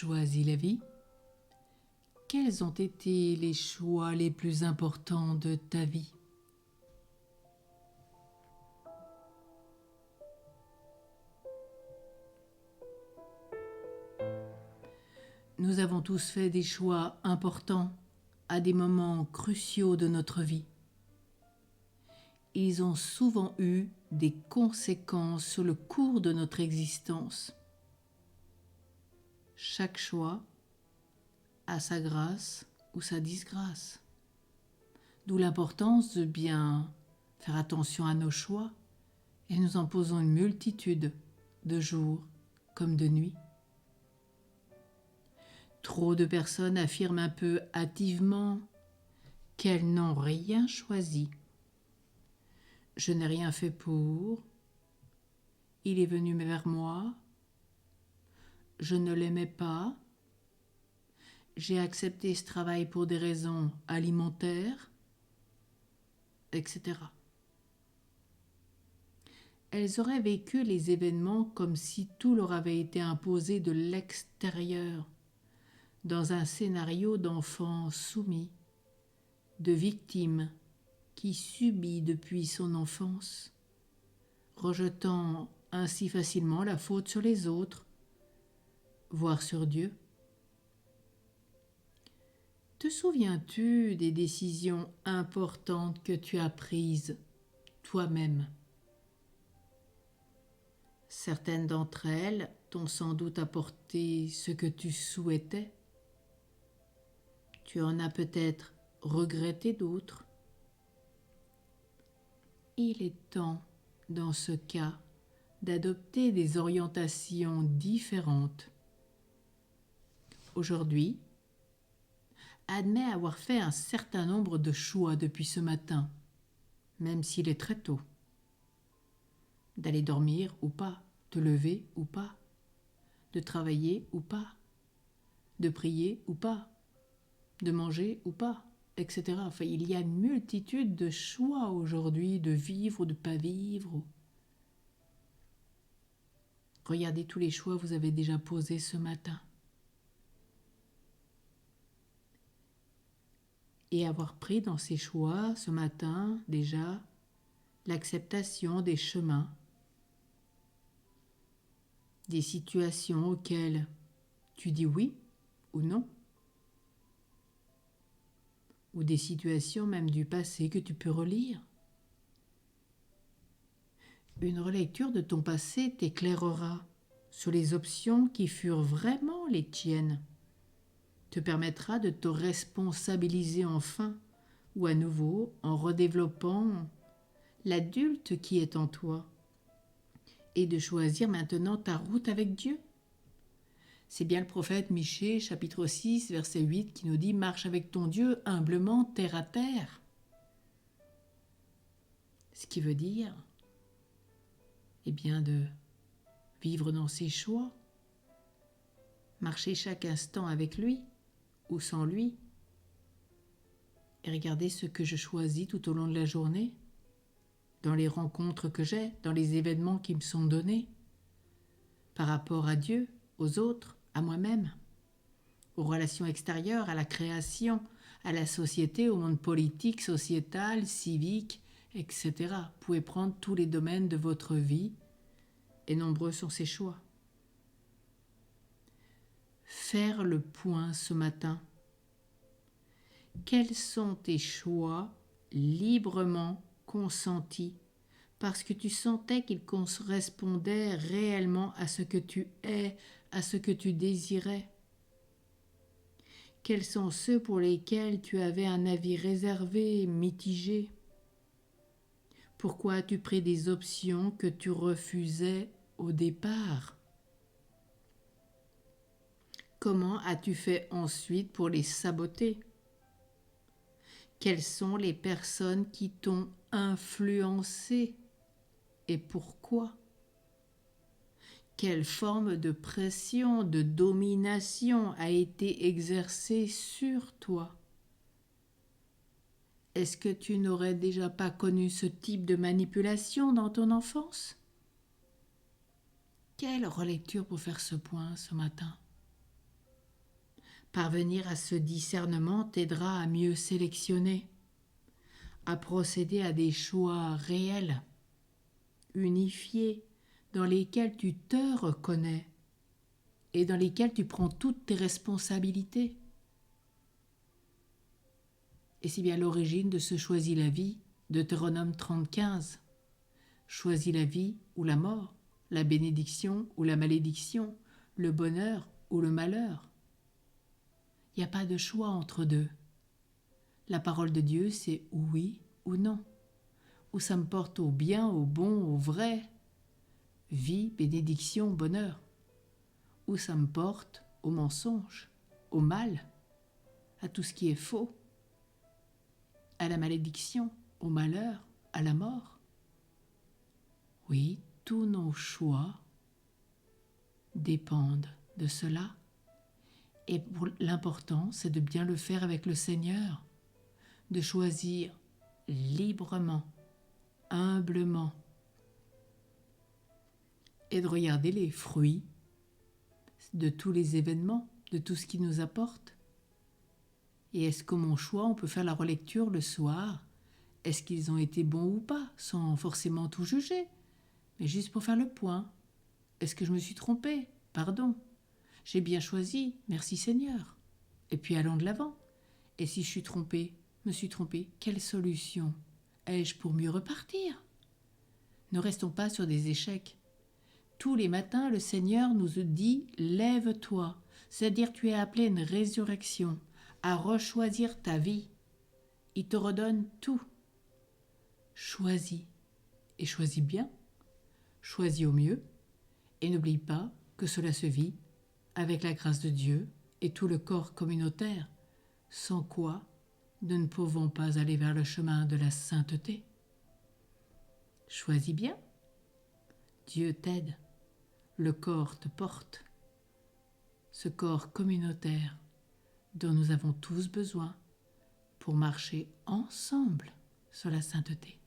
choisi la vie? Quels ont été les choix les plus importants de ta vie? Nous avons tous fait des choix importants à des moments cruciaux de notre vie. Ils ont souvent eu des conséquences sur le cours de notre existence. Chaque choix a sa grâce ou sa disgrâce. D'où l'importance de bien faire attention à nos choix et nous en posons une multitude de jours comme de nuits. Trop de personnes affirment un peu hâtivement qu'elles n'ont rien choisi. Je n'ai rien fait pour, il est venu vers moi, je ne l'aimais pas, j'ai accepté ce travail pour des raisons alimentaires, etc. Elles auraient vécu les événements comme si tout leur avait été imposé de l'extérieur, dans un scénario d'enfant soumis, de victime qui subit depuis son enfance, rejetant ainsi facilement la faute sur les autres, voire sur Dieu. Te souviens-tu des décisions importantes que tu as prises toi-même? Certaines d'entre elles t'ont sans doute apporté ce que tu souhaitais. Tu en as peut-être regretté d'autres. Il est temps, dans ce cas, d'adopter des orientations différentes. Aujourd'hui, admets avoir fait un certain nombre de choix depuis ce matin, même s'il est très tôt. D'aller dormir ou pas, de lever ou pas, de travailler ou pas, de prier ou pas, de manger ou pas, etc. Enfin, il y a une multitude de choix aujourd'hui, de vivre ou de ne pas vivre. Regardez tous les choix que vous avez déjà posés ce matin. Et avoir pris dans ces choix ce matin déjà l'acceptation des chemins, des situations auxquelles tu dis oui ou non, ou des situations même du passé que tu peux relire. Une relecture de ton passé t'éclairera sur les options qui furent vraiment les tiennes, te permettra de te responsabiliser enfin, ou à nouveau en redéveloppant l'adulte qui est en toi, et de choisir maintenant ta route avec Dieu. C'est bien le prophète Michée, chapitre 6, verset 8, qui nous dit « Marche avec ton Dieu humblement, terre à terre ». Ce qui veut dire, eh bien, de vivre dans ses choix, marcher chaque instant avec lui ou sans lui, et regarder ce que je choisis tout au long de la journée, dans les rencontres que j'ai, dans les événements qui me sont donnés, par rapport à Dieu, aux autres, à moi-même, aux relations extérieures, à la création, à la société, au monde politique, sociétal, civique, etc. Vous pouvez prendre tous les domaines de votre vie, et nombreux sont ces choix. Faire le point ce matin. Quels sont tes choix librement consentis parce que tu sentais qu'ils correspondaient réellement à ce que tu es, à ce que tu désirais? Quels sont ceux pour lesquels tu avais un avis réservé, mitigé? Pourquoi as-tu pris des options que tu refusais au départ? Comment as-tu fait ensuite pour les saboter? Quelles sont les personnes qui t'ont influencé et pourquoi? Quelle forme de pression, de domination a été exercée sur toi? Est-ce que tu n'aurais déjà pas connu ce type de manipulation dans ton enfance? Quelle relecture pour faire ce point ce matin? Parvenir à ce discernement t'aidera à mieux sélectionner, à procéder à des choix réels, unifiés, dans lesquels tu te reconnais et dans lesquels tu prends toutes tes responsabilités. Et c'est bien l'origine de ce Choisis la vie, Deutéronome 30,15. Choisis la vie ou la mort, la bénédiction ou la malédiction, le bonheur ou le malheur. Il n'y a pas de choix entre deux. La parole de Dieu, c'est oui ou non. Ou ça me porte au bien, au bon, au vrai. Vie, bénédiction, bonheur. Ou ça me porte au mensonge, au mal, à tout ce qui est faux, à la malédiction, au malheur, à la mort. Oui, tous nos choix dépendent de cela. Et l'important, c'est de bien le faire avec le Seigneur, de choisir librement, humblement, et de regarder les fruits de tous les événements, de tout ce qui nous apporte. Et est-ce que mon choix, on peut faire la relecture le soir? Est-ce qu'ils ont été bons ou pas, sans forcément tout juger, mais juste pour faire le point? Est-ce que je me suis trompée? Pardon. J'ai bien choisi, merci Seigneur. Et puis allons de l'avant. Et si je suis trompée, me suis trompée, quelle solution ai-je pour mieux repartir? Ne restons pas sur des échecs. Tous les matins, le Seigneur nous dit « Lève-toi », c'est-à-dire tu es appelé à une résurrection, à rechoisir ta vie. Il te redonne tout. Choisis, et choisis bien, choisis au mieux, et n'oublie pas que cela se vit avec la grâce de Dieu et tout le corps communautaire, sans quoi nous ne pouvons pas aller vers le chemin de la sainteté. Choisis bien, Dieu t'aide, le corps te porte, ce corps communautaire dont nous avons tous besoin pour marcher ensemble sur la sainteté.